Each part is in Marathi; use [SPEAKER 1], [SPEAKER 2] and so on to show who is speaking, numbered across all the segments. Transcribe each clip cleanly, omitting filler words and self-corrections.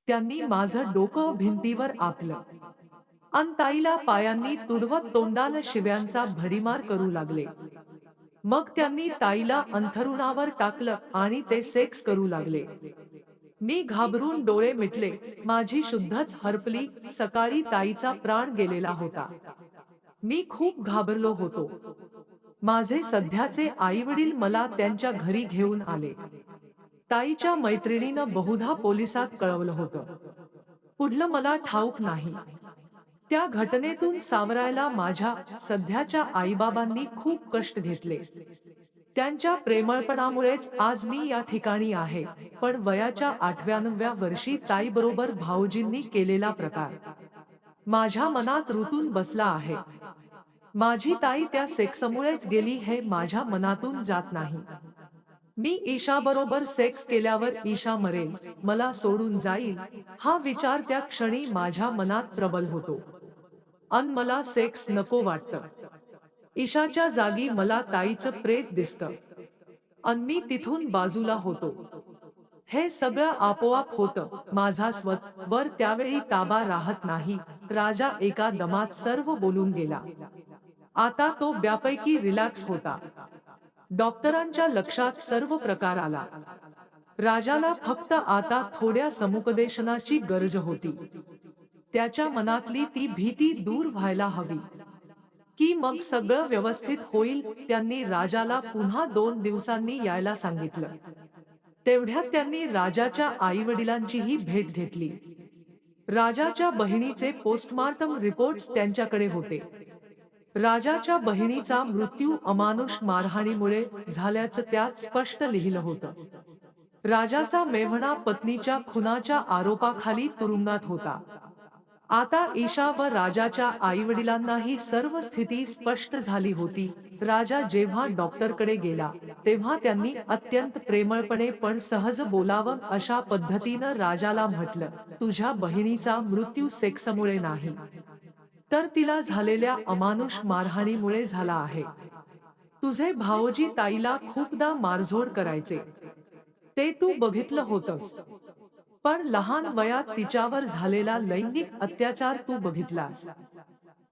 [SPEAKER 1] त्यांनी माझं डोकं भिंतीवर आपलं अन ताईला पायांनी तुडवत तोंडानं शिव्यांचा भडीमार करू लागले. मग त्यांनी ताईला अंथरुणावर टाकलं आणि ते सेक्स करू लागले. मी घाबरून डोळे मिटले. माझी शुद्धच हरपली. सकाळी ताईचा प्राण गेलेला होता. मी खूप घाबरलो होतो. माझे सध्याचे आईवडील मला त्यांच्या घरी घेऊन आले. ताईच्या मैत्रिणीनं बहुधा पोलिसात कळवलं होतं. पुढलं मला ठाऊक नाही. त्या घटनेतून सावरायला माझ्या सध्याच्या आईबाबांनी खूप कष्ट घेतले. त्यांच्या प्रेमळपणामुळेच आज मी या ठिकाणी आहे. पण वयाच्या 8व्या-9व्या वर्षी ताईबरोबर भाऊजींनी केलेला प्रकार माझ्या मनात रुतून बसला आहे. माझी ताई त्या सेक्समुळेच गेली हे माझ्या मनातून जात नाही. मी ईशाबरोबर सेक्स केल्यावर ईशा मरेल, मला सोडून जाईल, हा विचार त्या क्षणी माझ्या मनात प्रबल होतो. अन मला सेक्स नको वाटतं. ईशाच्या जागी मला ताईचं प्रेत दिसतं. अन मी तिथून बाजूला होतो. हे सगळं आपोआप होतं. माझा स्वतःवर त्यावेळी ताबा राहत नाही. राजा एका दमात सर्व बोलून गेला. आता तो बऱ्यापैकी रिलॅक्स होता. डॉक्टरांच्या लक्षात सर्व प्रकार आला. राजाला फक्त आता थोड्या समुपदेशनाची गरज होती. त्याच्या मनातली ती भीती दूर व्हायला हवी की मग सगळं व्यवस्थित होईल. त्यांनी राजाला पुन्हा 2 दिवसांनी यायला सांगितलं. तेवढ्यात त्यांनी राजाच्या आईवडिलांचीही भेट घेतली. राजाच्या बहिणीचे पोस्टमार्टम रिपोर्ट्स त्यांच्याकडे होते. राजाच्या बहिणीचा मृत्यू अमानुष मारहाणीमुळे झाल्याचं त्यात स्पष्ट लिहिलं होतं. राजाचा मेव्हणा पत्नीच्या खुनाच्या आरोपाखाली तुरुंगात होता. आता ईशा व राजाच्या आईवडिलांनाही सर्व स्थिती स्पष्ट झाली होती. राजा जेव्हा डॉक्टरकडे गेला, तेव्हा त्यांनी अत्यंत प्रेमळपणे पण सहज बोलावं अशा पद्धतीनं राजाला म्हटलं, तुझ्या बहिणीचा मृत्यू सेक्समुळे नाही, तर तिला झालेल्या अमानुष मारहाणीमुळे झाला आहे. तुझे भावोजी ताईला खूपदा मारझोड करायचे. ते तू बघितलं होतंस. पण लहान वयात तिच्यावर झालेला लैंगिक अत्याचार तू बघितलास.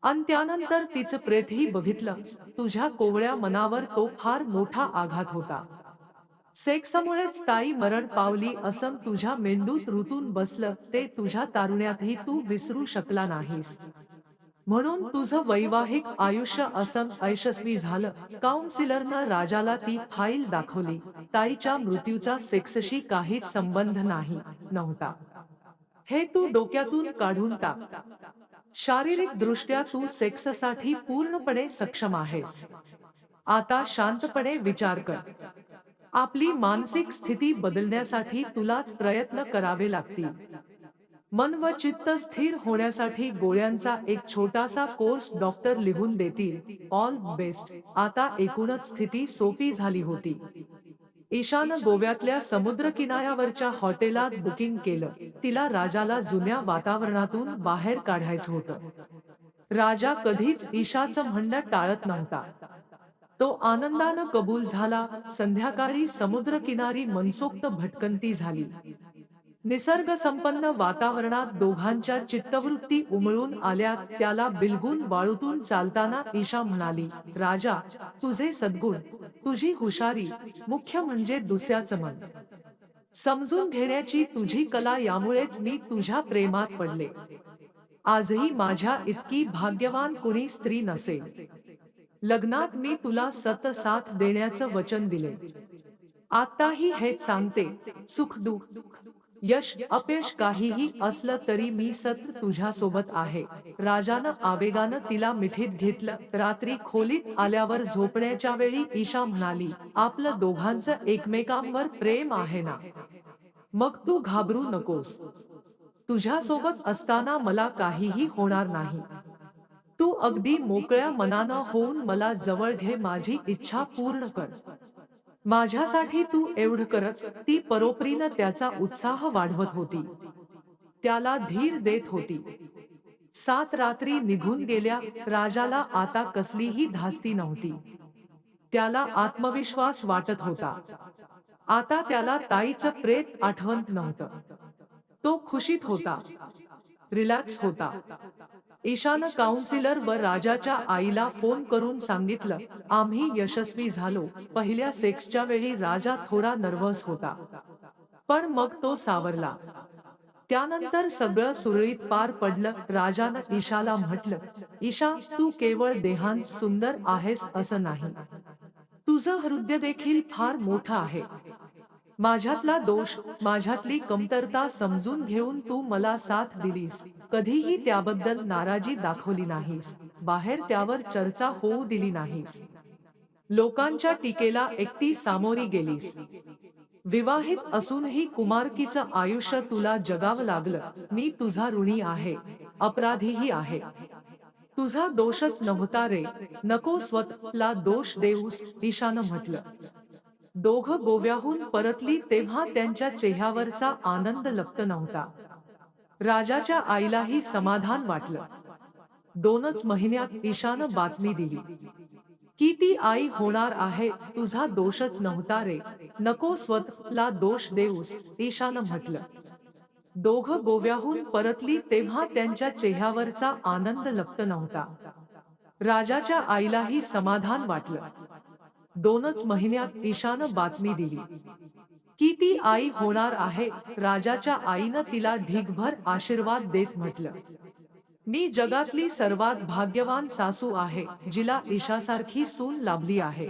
[SPEAKER 1] अन त्यानंतर तिचं प्रेतही बघितलंस. तुझ्या कोवळ्या मनावर तो फार मोठा आघात होता. सेक्समुळेच ताई मरण पावली असं तुझ्या मेंदूत रुतून बसलं. ते तुझ्या तारुण्यातही तू विसरू शकला नाहीस. म्हणून तुझं वैवाहिक आयुष्य असं अयशस्वी झालं. काउन्सिलरनं राजाला ती फाईल दाखवली. ताईच्या मृत्यूचा सेक्सशी काहीच संबंध नव्हता. हे तू डोक्यातून काढून टाक. शारीरिक दृष्ट्या तू सेक्ससाठी पूर्णपणे सक्षम आहेस. आता शांतपणे विचार कर. आपली मानसिक स्थिती बदलण्यासाठी तुलाच प्रयत्न करावे लागतील. मन व चित्त स्थिर होण्यासाठी गोळ्यांचा एक छोटासा कोर्स डॉक्टर लिहून देतील. All best. आता एकूणच स्थिती सोपी झाली होती. ईशानं गोव्यातल्या समुद्रकिनाऱ्यावरच्या हॉटेलात बुकिंग केलं. तिला राजाला जुन्या वातावरणातून बाहेर काढायचं होतं. राजा कधीच ईशाचं म्हणणं टाळत नव्हता. तो आनंदानं कबूल झाला. संध्याकाळी समुद्रकिनारी मनसोक्त भटकंती झाली. निसर्गसंपन्न वातावरणात दोघांच्या चित्तवृत्ती उमळून आल्या. त्याला बिलगून वाळूतून चालताना ईशा म्हणाली, राजा, तुझे सद्गुण, तुझी हुशारी, मुख्य म्हणजे दुसऱ्याचं मन समजून घेण्याची तुझी कला, यामुळेच मी तुझ्या प्रेमात पडले. आजही माझ्या इतकी भाग्यवान कुणी स्त्री नसेल. लग्नात मी तुला साथ देण्याचं वचन दिले. आताही हेच सांगते. सुख दुःख, यश अपयश काहीही असलं तरी मी तुझ्या सोबत आहे. राजानं आवेगानं तिला मिठीत घेतलं. रात्री खोलीत आल्यावर झोपण्याच्या वेळी ईशा म्हणाली, आपलं दोघांचं एकमेकांवर प्रेम आहे ना? मग तू घाबरू नकोस. तुझ्या सोबत असताना मला काहीही होणार नाही. तू अगदी मोकळ्या मनानं होऊन मला जवळ घे. माझी इच्छा पूर्ण कर. माझ्यासाठी तू एवढं करच. ती परोपरीनं त्याचा उत्साह वाढवत होती. त्याला धीर देत होती. 7 रात्री निघून गेल्या. राजाला आता कसलीही धास्ती नव्हती. त्याला आत्मविश्वास वाटत होता. आता त्याला ताईचं प्रेत आठवत नव्हतं. तो खुशीत होता, रिलॅक्स होता. ईशानं काउन्सिलर व राजाच्या आईला फोन करून सांगितलं, आम्ही यशस्वी झालो. पहिल्या सेक्सच्या वेळी राजा थोडा नर्व्हस होता, पण मग तो सावरला. त्यानंतर सगळं सुरळीत पार पडलं. राजानं ईशाला म्हटलं, ईशा, तू केवळ देहांत सुंदर आहेस असं नाही, तुझं हृदय देखील फार मोठं आहे. माझ्यातला दोष, माझ्यातली कमतरता समजून घेऊन तू मला साथ दिलीस, कधीही त्याबद्दल नाराजी दाखवली नाहीस, बाहेर त्यावर चर्चा होऊ दिली नाहीस, लोकांच्या टीकेला एकटी सामोरी गेलीस. विवाहित असूनही कुमारकीचं आयुष्य तुला जगावं लागलं. मी तुझा ऋणी आहे, अपराधीही आहे. तुझा दोषच नव्हता रे. नको स्वतःला दोष देऊस, ईशानं म्हटलं. दोघं गोव्याहून परतली तेव्हा त्यांच्या चेहऱ्यावरचा आनंद लपत नव्हता. राजाच्या आईलाही समाधान वाटलं. 2च महिन्यात ईशानं बातमी दिली की ती आई होणार आहे. तुझा दोषच नव्हता रे. नको स्वतःला दोष देऊस, ईशानं म्हटलं. दोघं गोव्याहून परतली तेव्हा त्यांच्या चेहऱ्यावरचा आनंद लपत नव्हता. राजाच्या आईलाही समाधान वाटलं. 2च महिन्यात ईशानं बातमी दिली की ती आई होणार आहे. राजाच्या आईनं तिला ढीगभर आशीर्वाद देत म्हटलं, मी जगातली सर्वात भाग्यवान सासू आहे, जिला ईशासारखी सून लाभली आहे.